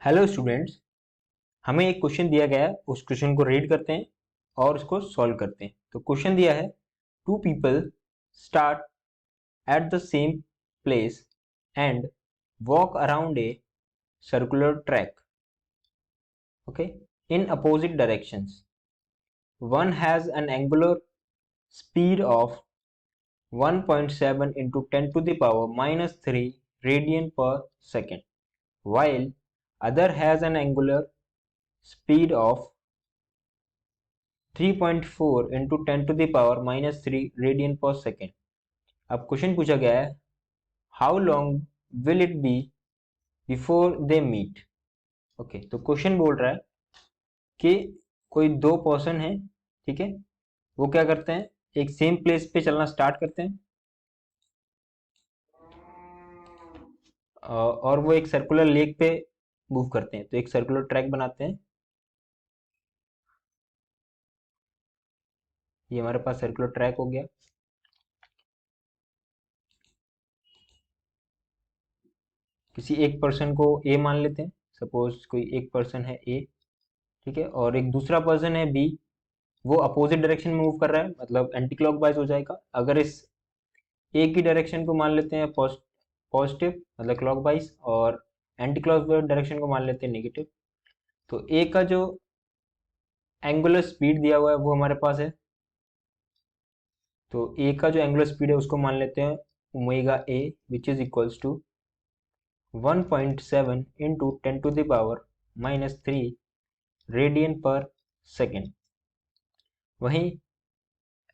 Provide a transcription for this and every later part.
Hello students, हमें एक question दिया गया है। उस क्वेश्चन को रीड करते हैं और उसको सॉल्व करते हैं। तो क्वेश्चन दिया है, two people start at the same place and walk around a circular track, okay, in opposite directions. One has an angular speed of 1.7 into 10 to the power minus 3 radian per second, while other has an angular speed of 3.4 into 10 to the power minus 3 radian per second. अब question पूछा गया है, how long will it be before they meet. Okay, तो question बोल रहा है कि कोई दो पर्सन है, ठीक है, वो क्या करते हैं, एक सेम प्लेस पे चलना स्टार्ट करते हैं और वो एक सर्कुलर लेक पे मूव करते हैं. तो एक सर्कुलर ट्रैक बनाते हैं. ये हमारे पास सर्कुलर ट्रैक हो गया. किसी एक पर्सन को ए मान लेते हैं. सपोज कोई एक पर्सन है ए, ठीक है, और एक दूसरा पर्सन है बी. वो अपोजिट डायरेक्शन में मूव कर रहा है, मतलब एंटी क्लॉकवाइज हो जाएगा. अगर इस ए की डायरेक्शन को मान लेते हैं पॉजिटिव मतलब क्लॉकवाइज, और एंटी क्लॉकवाइज डायरेक्शन को मान लेते हैं नेगेटिव. तो ए का जो एंगुलर स्पीड दिया हुआ है वो हमारे पास है. तो ए का जो एंगुलर स्पीड है उसको मान लेते हैं omega A, which is equals to 1.7 into 10 to the power minus 3 radian per second. वहीं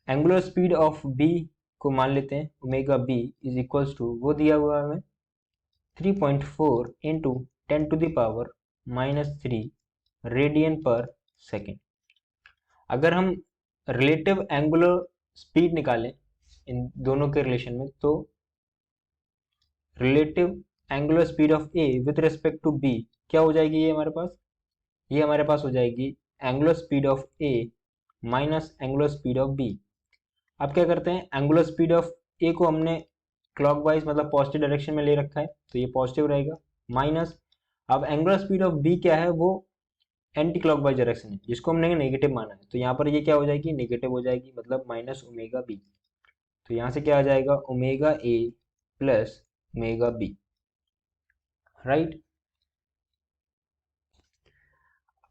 एंगुलर स्पीड ऑफ बी को मान लेते हैं omega B is equals to, वो दिया हुआ है हमें 3.4 into 10 to the power minus 3 radian per second. अगर हम रिलेटिव एंगुलर स्पीड निकालें इन दोनों के रिलेशन में, तो relative angular speed of A with respect to B क्या हो जाएगी, ये हमारे पास हो जाएगी angular speed of A minus angular speed of B. अब क्या करते हैं, एंगुलर स्पीड ऑफ ए को हमने क्लॉकवाइज मतलब पॉजिटिव डायरेक्शन में ले रखा है, तो ये पॉजिटिव रहेगा. माइनस, अब एंगुलर स्पीड ऑफ बी क्या है, वो एंटी क्लॉकवाइज डायरेक्शन है जिसको हमने नेगेटिव माना है. तो यहाँ पर ये क्या हो जाएगी, नेगेटिव हो जाएगी, मतलब माइनस ओमेगा बी. तो यहाँ से क्या आ जाएगा, omega A plus omega B, right.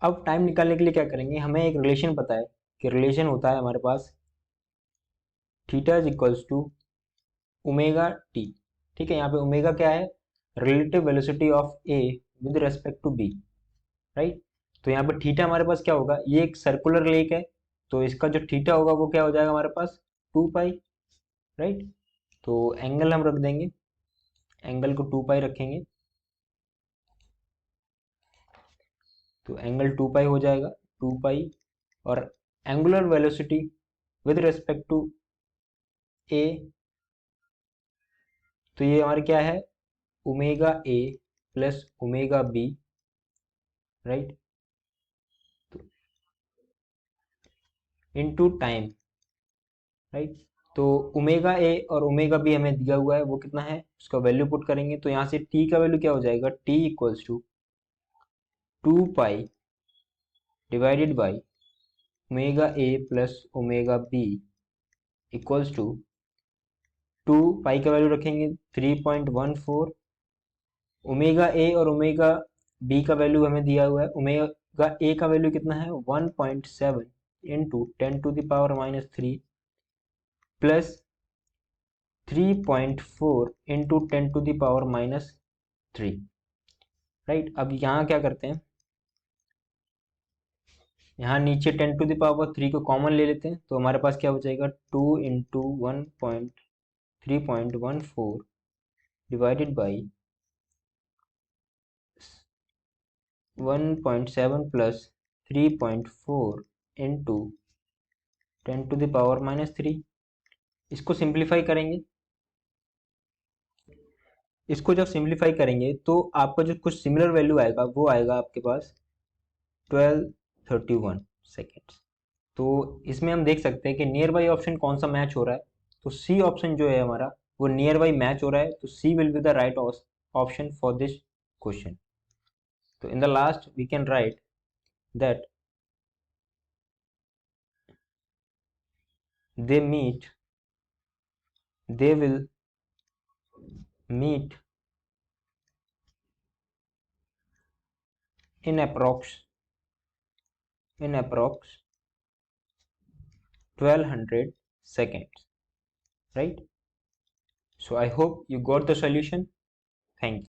अब टाइम निकालने के लिए क्या करेंगे, हमें एक रिलेशन पता है कि रिलेशन होता है हमारे पास theta is equals to omega T. ठीक है, यहाँ पे ओमेगा क्या है, relative velocity of A with respect to B, right. तो यहाँ पे थीटा हमारे पास क्या होगा, ये एक सर्कुलर लेक है, तो इसका जो थीटा होगा वो क्या हो जाएगा हमारे पास 2 पाई, राइट. तो एंगल हम रख देंगे, एंगल को 2 पाई रखेंगे, तो एंगल 2 पाई हो जाएगा 2 पाई. और angular velocity with respect to A, तो ये हमारे क्या है, omega A plus omega B, right, into time, right. तो ओमेगा ए और ओमेगा बी हमें दिया हुआ है, वो कितना है, उसका वैल्यू पुट करेंगे. तो यहाँ से टी का वैल्यू क्या हो जाएगा, T equals to 2 pi divided by omega A plus omega B equals to 2 pi का वैल्यू रखेंगे 3.14. ओमेगा ए और ओमेगा बी का वैल्यू हमें दिया हुआ है, ओमेगा ए का वैल्यू कितना है 1.7 into 10 to the power minus 3 plus 3.4 into 10 to the power minus 3, right. अब यहाँ क्या करते हैं, यहाँ नीचे 10 टू द पावर 3 को कॉमन ले लेते हैं, तो हमारे पास क्या हो जाएगा 2 into 3.14 divided by 1.7 plus 3.4 into 10 to the power minus 3. इसको सिंप्लीफाई करेंगे, इसको जब सिंप्लीफाई करेंगे तो आपका जो कुछ सिमिलर वैल्यू आएगा वो आएगा आपके पास 1231 सेकेंड्स. तो इसमें हम देख सकते हैं कि नियर बाई ऑप्शन कौन सा मैच हो रहा है. तो सी ऑप्शन जो है हमारा वो नियर बाई मैच हो रहा है, तो C will be the right option for this question. So in the last we can write that they will meet in approx 1200 seconds, right? So I hope you got the solution. Thank you.